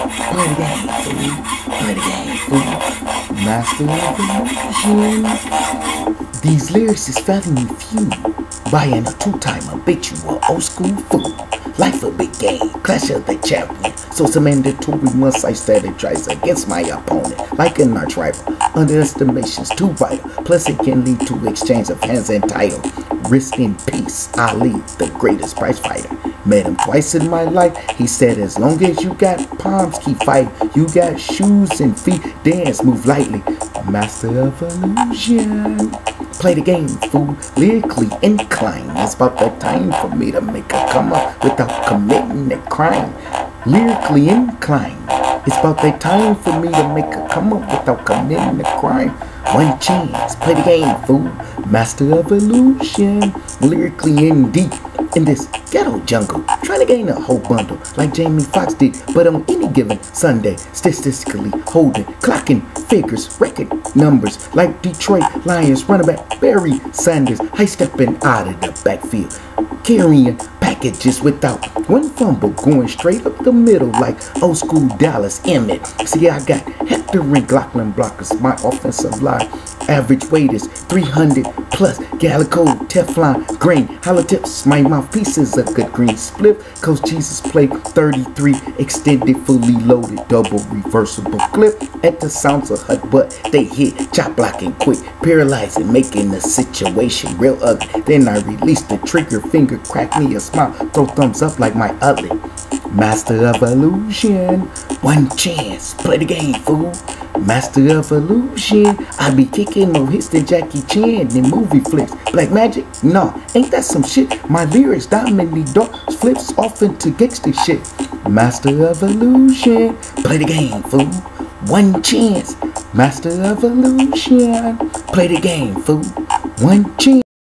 Play the game, fool. Play the game, fool. Master of illusion. These lyrics is fathoming few. Buying a two-time habitual old school fool. Life a big game, clash of the champion. So some mandatory one-side strategize against my opponent. Like an arch rival, underestimation's too vital. Plus it can lead to exchange of hands and title. Rest in peace, Ali, the greatest prize fighter. Met him twice in my life. He said, as long as you got palms, keep fighting. You got shoes and feet, dance, move lightly. Master of illusion. Play the game, fool. Lyrically inclined. It's about that time for me to make a come up without committing a crime. Lyrically inclined. It's about that time for me to make a come up without committing a crime. One chance. Play the game, fool. Master of illusion. Lyrically in deep in this ghetto jungle, trying to gain a whole bundle like Jamie Foxx did, but on any given Sunday, statistically holding, clocking figures, record numbers like Detroit Lions running back Barry Sanders, high stepping out of the backfield, carrying packages without one fumble, going straight up the middle like old school Dallas Emmett. See, I got Hector and Glockman blockers, my offensive line. Average weight is 300 plus. Calico, Teflon, green, hollow tips. My mouthpiece is a good green split. Coach Jesus played 33, extended, fully loaded, double reversible clip. At the sounds of hut butt, they hit, chop blocking quick, paralyzing, making the situation real ugly. Then I release the trigger finger, crack me a smile, throw thumbs up like my ugly. Master of illusion, one chance, play the game, fool. Master of illusion, I be kicking more hits than Jackie Chan in movie flicks. Black magic? Nah, ain't that some shit? My lyrics dominate dark flips off into gangster shit. Master of illusion, play the game, fool. One chance. Master of illusion, play the game, fool. One chance.